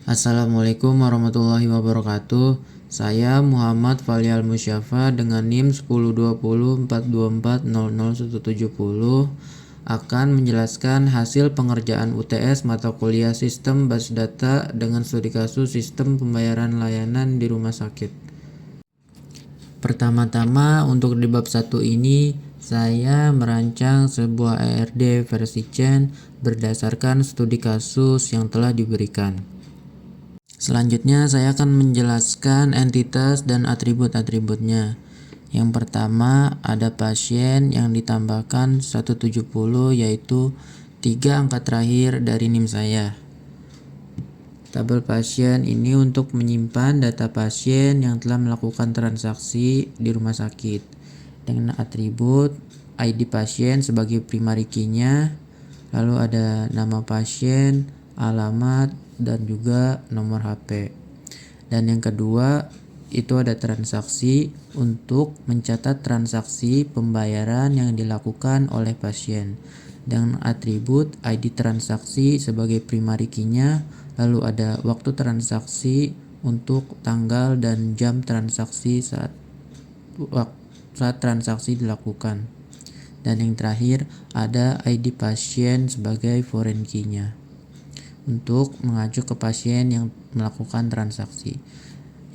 Assalamualaikum warahmatullahi wabarakatuh. Saya Muhammad Falyal Musyafa dengan NIM 102042400170 akan menjelaskan hasil pengerjaan UTS mata kuliah Sistem Basis Data dengan studi kasus Sistem Pembayaran Layanan di Rumah Sakit. Pertama-tama untuk di bab 1 ini saya merancang sebuah ERD versi Chen berdasarkan studi kasus yang telah diberikan. Selanjutnya saya akan menjelaskan entitas dan atribut-atributnya. Yang pertama ada pasien yang ditambahkan 170 yaitu 3 angka terakhir dari NIM saya. Tabel pasien ini untuk menyimpan data pasien yang telah melakukan transaksi di rumah sakit dengan atribut ID pasien sebagai primary key-nya, lalu ada nama pasien, alamat, dan juga nomor HP. Dan yang kedua itu ada transaksi untuk mencatat transaksi pembayaran yang dilakukan oleh pasien dengan atribut ID transaksi sebagai primary key-nya, lalu ada waktu transaksi untuk tanggal dan jam transaksi saat transaksi dilakukan. Dan yang terakhir ada ID pasien sebagai foreign key-nya untuk mengacu ke pasien yang melakukan transaksi.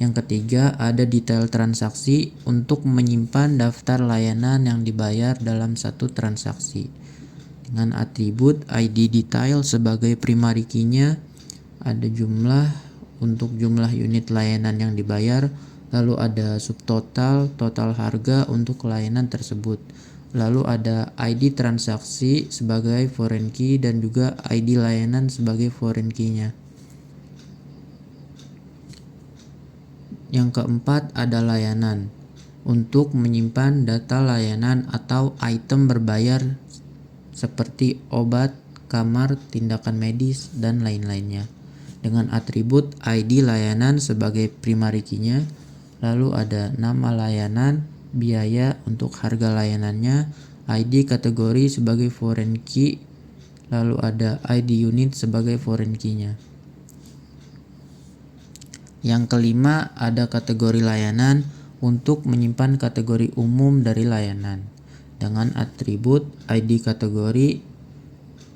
Yang ketiga ada detail transaksi untuk menyimpan daftar layanan yang dibayar dalam satu transaksi dengan atribut ID detail sebagai primary key-nya, ada jumlah untuk jumlah unit layanan yang dibayar, lalu ada subtotal, total harga untuk layanan tersebut. Lalu ada ID transaksi sebagai foreign key dan juga ID layanan sebagai foreign key-nya. Yang keempat ada layanan untuk menyimpan data layanan atau item berbayar seperti obat, kamar, tindakan medis, dan lain-lainnya dengan atribut ID layanan sebagai primary key-nya, lalu ada nama layanan, biaya untuk harga layanannya, ID kategori sebagai foreign key, lalu ada ID unit sebagai foreign key-nya. Yang kelima ada kategori layanan untuk menyimpan kategori umum dari layanan dengan atribut ID kategori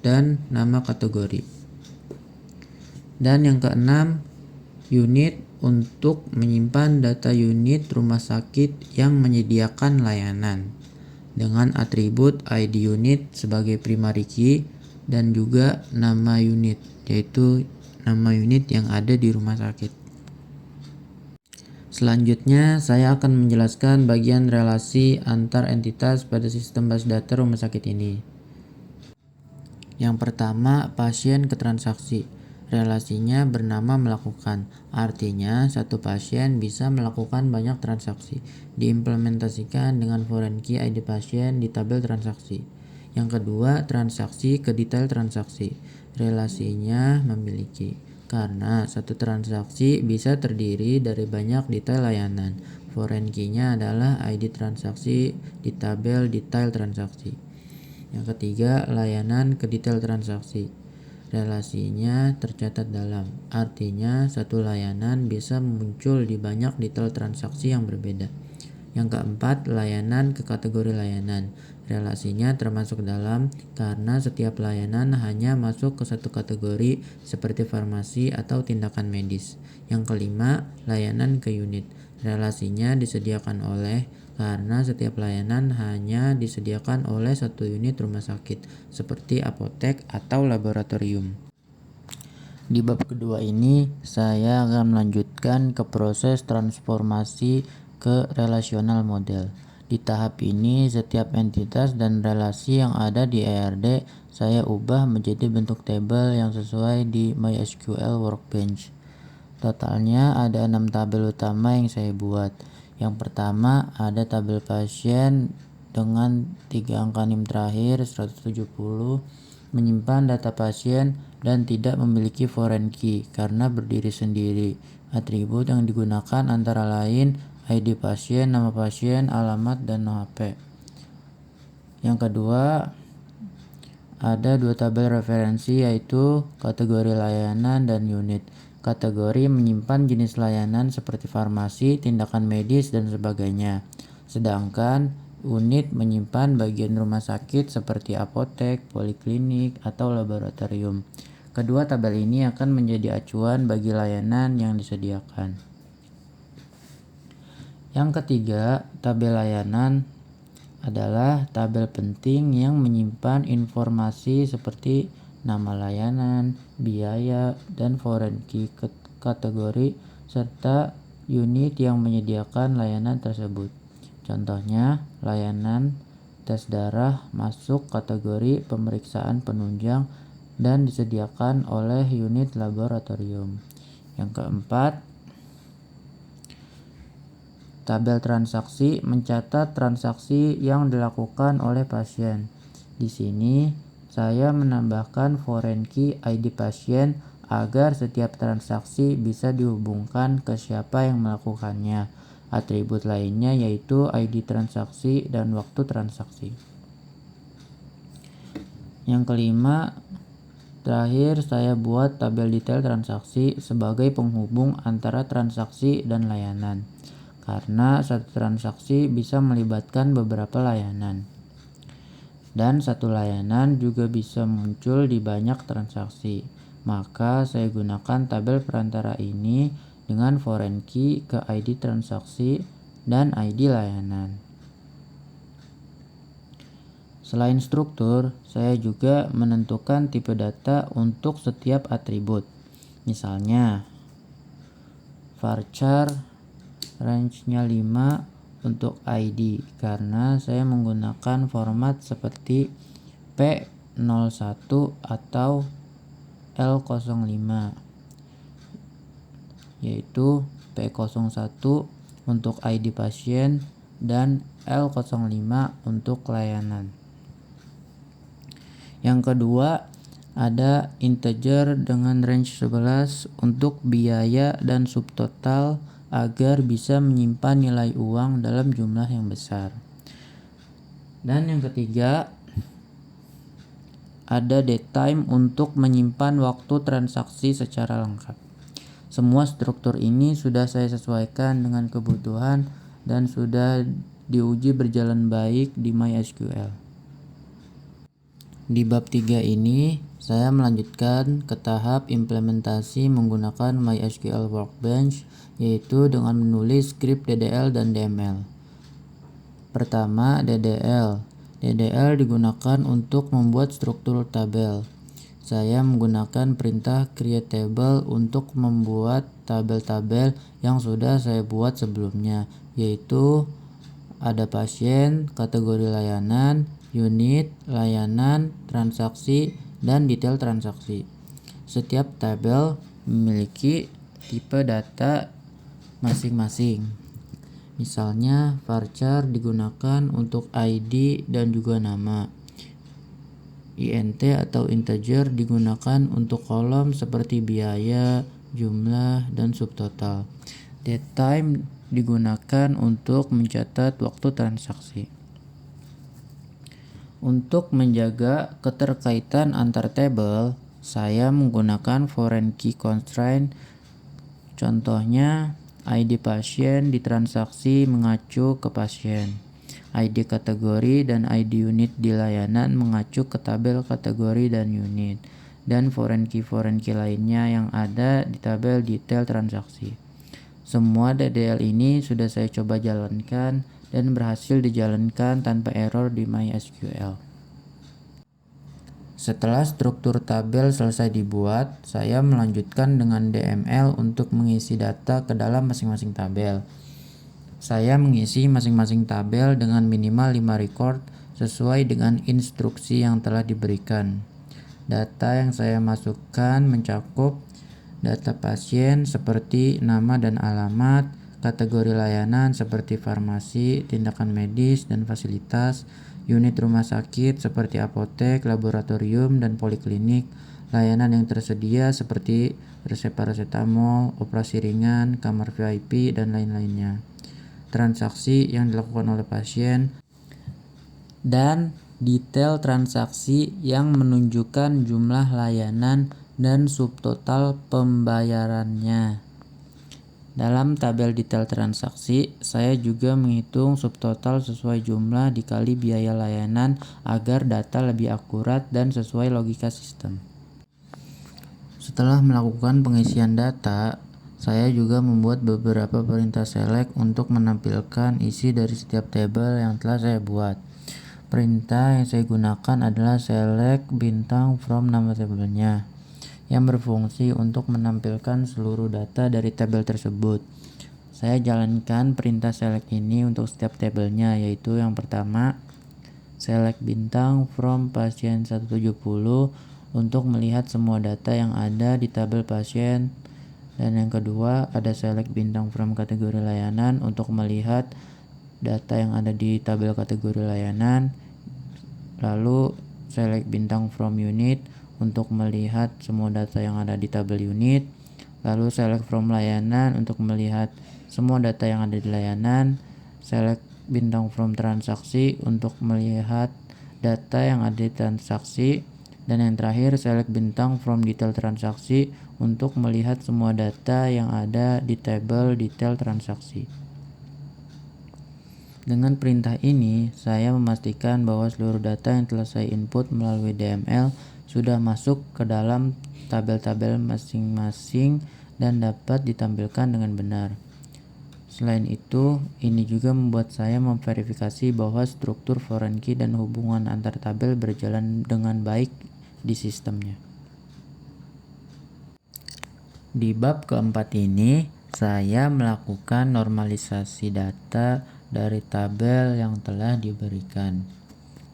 dan nama kategori. Dan yang keenam unit untuk menyimpan data unit rumah sakit yang menyediakan layanan dengan atribut ID unit sebagai primary key dan juga nama unit, yaitu nama unit yang ada di rumah sakit. Selanjutnya saya akan menjelaskan bagian relasi antar entitas pada sistem basis data rumah sakit ini. Yang pertama pasien ke transaksi. Relasinya bernama melakukan, artinya satu pasien bisa melakukan banyak transaksi. Diimplementasikan dengan foreign key ID pasien di tabel transaksi. Yang kedua transaksi ke detail transaksi. Relasinya memiliki karena satu transaksi bisa terdiri dari banyak detail layanan. Foreign key-nya adalah ID transaksi di tabel detail transaksi. Yang ketiga, layanan ke detail transaksi. Relasinya tercatat dalam, artinya satu layanan bisa muncul di banyak detail transaksi yang berbeda. Yang keempat, layanan ke kategori layanan. Relasinya termasuk dalam karena setiap layanan hanya masuk ke satu kategori seperti farmasi atau tindakan medis. Yang kelima, layanan ke unit. Relasinya disediakan oleh karena setiap layanan hanya disediakan oleh satu unit rumah sakit seperti apotek atau laboratorium. Di bab kedua ini saya akan melanjutkan ke proses transformasi ke relational model. Di tahap ini setiap entitas dan relasi yang ada di ERD saya ubah menjadi bentuk tabel yang sesuai di MySQL Workbench. Totalnya ada 6 tabel utama yang saya buat. Yang pertama ada tabel pasien dengan 3 angka NIM terakhir 170, menyimpan data pasien dan tidak memiliki foreign key karena berdiri sendiri. Atribut yang digunakan antara lain ID pasien, nama pasien, alamat, dan HP. Yang kedua ada 2 tabel referensi yaitu kategori layanan dan unit. kategori menyimpan jenis layanan seperti farmasi, tindakan medis, dan sebagainya. Sedangkan unit menyimpan bagian rumah sakit seperti apotek, poliklinik, atau laboratorium. Kedua tabel ini akan menjadi acuan bagi layanan yang disediakan. Yang ketiga, tabel layanan adalah tabel penting yang menyimpan informasi seperti nama layanan, biaya, dan foreign key kategori serta unit yang menyediakan layanan tersebut. Contohnya, layanan tes darah masuk kategori pemeriksaan penunjang dan disediakan oleh unit laboratorium. Yang keempat, tabel transaksi mencatat transaksi yang dilakukan oleh pasien. Di sini saya menambahkan foreign key ID pasien agar setiap transaksi bisa dihubungkan ke siapa yang melakukannya. Atribut lainnya yaitu ID transaksi dan waktu transaksi. Yang kelima, terakhir saya buat tabel detail transaksi sebagai penghubung antara transaksi dan layanan. Karena satu transaksi bisa melibatkan beberapa layanan. Dan satu layanan juga bisa muncul di banyak transaksi. Maka saya gunakan tabel perantara ini dengan foreign key ke ID transaksi dan ID layanan. Selain struktur, saya juga menentukan tipe data untuk setiap atribut. Misalnya, varchar range-nya 5 untuk ID karena saya menggunakan format seperti P01 atau L05, yaitu P01 untuk ID pasien dan L05 untuk layanan. Yang kedua, ada integer dengan range 11 untuk biaya dan subtotal agar bisa menyimpan nilai uang dalam jumlah yang besar. Dan yang ketiga, ada datetime untuk menyimpan waktu transaksi secara lengkap. Semua struktur ini sudah saya sesuaikan dengan kebutuhan dan sudah diuji berjalan baik di MySQL. Di bab 3 ini, saya melanjutkan ke tahap implementasi menggunakan MySQL Workbench, yaitu dengan menulis skrip DDL dan DML. Pertama, DDL. DDL digunakan untuk membuat struktur tabel. Saya menggunakan perintah create table untuk membuat tabel-tabel yang sudah saya buat sebelumnya, yaitu ada pasien, kategori layanan, unit, layanan, transaksi, dan detail transaksi. Setiap tabel memiliki tipe data masing-masing. Misalnya, varchar digunakan untuk ID dan juga nama. INT atau integer digunakan untuk kolom seperti biaya, jumlah, dan subtotal. Datetime digunakan untuk mencatat waktu transaksi. Untuk menjaga keterkaitan antar tabel, saya menggunakan foreign key constraint. Contohnya, ID pasien di transaksi mengacu ke pasien. ID kategori dan ID unit di layanan mengacu ke tabel kategori dan unit. Dan foreign key lainnya yang ada di tabel detail transaksi. Semua DDL ini sudah saya coba jalankan dan berhasil dijalankan tanpa error di MySQL. Setelah struktur tabel selesai dibuat, saya melanjutkan dengan DML untuk mengisi data ke dalam masing-masing tabel. Saya mengisi masing-masing tabel dengan minimal 5 record sesuai dengan instruksi yang telah diberikan. Data yang saya masukkan mencakup data pasien seperti nama dan alamat, kategori layanan seperti farmasi, tindakan medis, dan fasilitas, unit rumah sakit seperti apotek, laboratorium, dan poliklinik, layanan yang tersedia seperti resep paracetamol, operasi ringan, kamar VIP, dan lain-lainnya, transaksi yang dilakukan oleh pasien, dan detail transaksi yang menunjukkan jumlah layanan dan subtotal pembayarannya. Dalam tabel detail transaksi, saya juga menghitung subtotal sesuai jumlah dikali biaya layanan agar data lebih akurat dan sesuai logika sistem. Setelah melakukan pengisian data, saya juga membuat beberapa perintah select untuk menampilkan isi dari setiap tabel yang telah saya buat. Perintah yang saya gunakan adalah select bintang from nama tabelnya, yang berfungsi untuk menampilkan seluruh data dari tabel tersebut. Saya jalankan perintah select ini untuk setiap tabelnya, yaitu yang pertama, select bintang from pasien 170 untuk melihat semua data yang ada di tabel pasien, dan yang kedua ada select bintang from kategori layanan untuk melihat data yang ada di tabel kategori layanan, lalu select bintang from unit untuk melihat semua data yang ada di tabel unit, lalu select from layanan untuk melihat semua data yang ada di layanan, select bintang from transaksi untuk melihat data yang ada di transaksi, dan yang terakhir select bintang from detail transaksi untuk melihat semua data yang ada di tabel detail transaksi. Dengan perintah ini, saya memastikan bahwa seluruh data yang telah saya input melalui DML sudah masuk ke dalam tabel-tabel masing-masing dan dapat ditampilkan dengan benar. Selain itu, ini juga membuat saya memverifikasi bahwa struktur foreign key dan hubungan antar tabel berjalan dengan baik di sistemnya. Di bab keempat ini, saya melakukan normalisasi data dari tabel yang telah diberikan.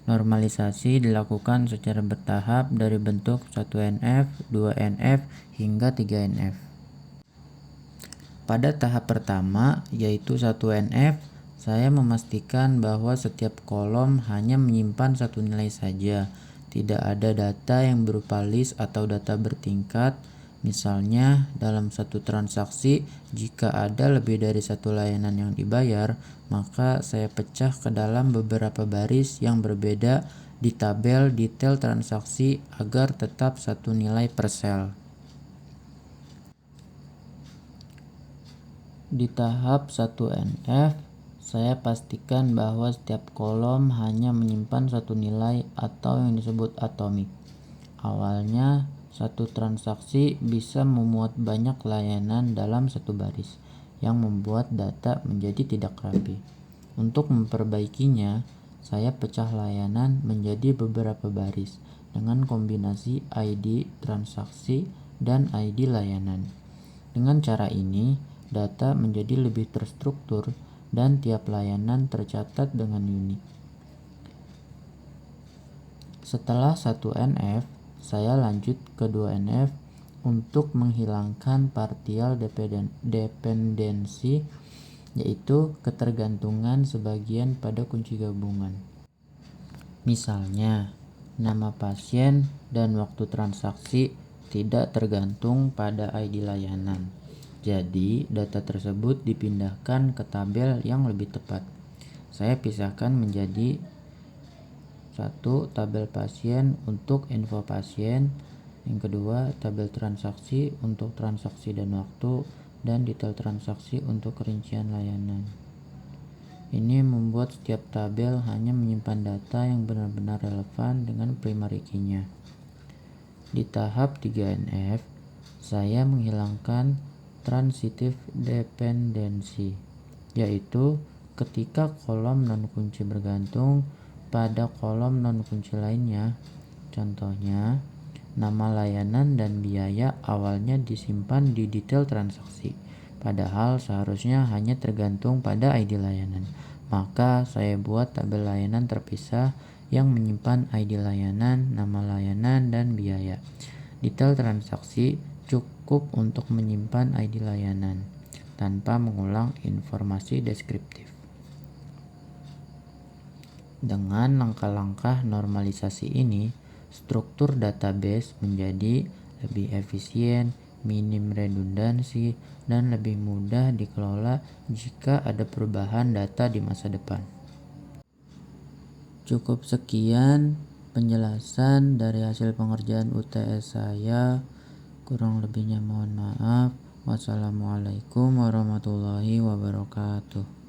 Normalisasi dilakukan secara bertahap dari bentuk 1NF, 2NF, hingga 3NF. Pada tahap pertama, yaitu 1NF, saya memastikan bahwa setiap kolom hanya menyimpan satu nilai saja. Tidak ada data yang berupa list atau data bertingkat. Misalnya, dalam satu transaksi, jika ada lebih dari satu layanan yang dibayar, maka saya pecah ke dalam beberapa baris yang berbeda di tabel detail transaksi agar tetap satu nilai per sel. Di tahap 1NF, saya pastikan bahwa setiap kolom hanya menyimpan satu nilai atau yang disebut atomik. Awalnya, satu transaksi bisa memuat banyak layanan dalam satu baris, yang membuat data menjadi tidak rapi. Untuk memperbaikinya, saya pecah layanan menjadi beberapa baris dengan kombinasi ID transaksi dan ID layanan. Dengan cara ini, data menjadi lebih terstruktur dan tiap layanan tercatat dengan unik. Setelah 1NF, saya lanjut ke 2NF untuk menghilangkan partial dependensi, yaitu ketergantungan sebagian pada kunci gabungan. Misalnya, nama pasien dan waktu transaksi tidak tergantung pada ID layanan. Jadi, data tersebut dipindahkan ke tabel yang lebih tepat. Saya pisahkan menjadi satu, tabel pasien untuk info pasien, yang kedua, tabel transaksi untuk transaksi dan waktu, dan detail transaksi untuk rincian layanan. Ini membuat setiap tabel hanya menyimpan data yang benar-benar relevan dengan primary key-nya. Di tahap 3NF, saya menghilangkan transitive dependency, yaitu ketika kolom non-kunci bergantung pada kolom non-kunci lainnya. Contohnya, nama layanan dan biaya awalnya disimpan di detail transaksi, padahal seharusnya hanya tergantung pada ID layanan. Maka saya buat tabel layanan terpisah yang menyimpan ID layanan, nama layanan, dan biaya. Detail transaksi cukup untuk menyimpan ID layanan tanpa mengulang informasi deskriptif. Dengan langkah-langkah normalisasi ini, struktur database menjadi lebih efisien, minim redundansi, dan lebih mudah dikelola jika ada perubahan data di masa depan. Cukup sekian penjelasan dari hasil pengerjaan UTS saya. Kurang lebihnya mohon maaf. Wassalamualaikum warahmatullahi wabarakatuh.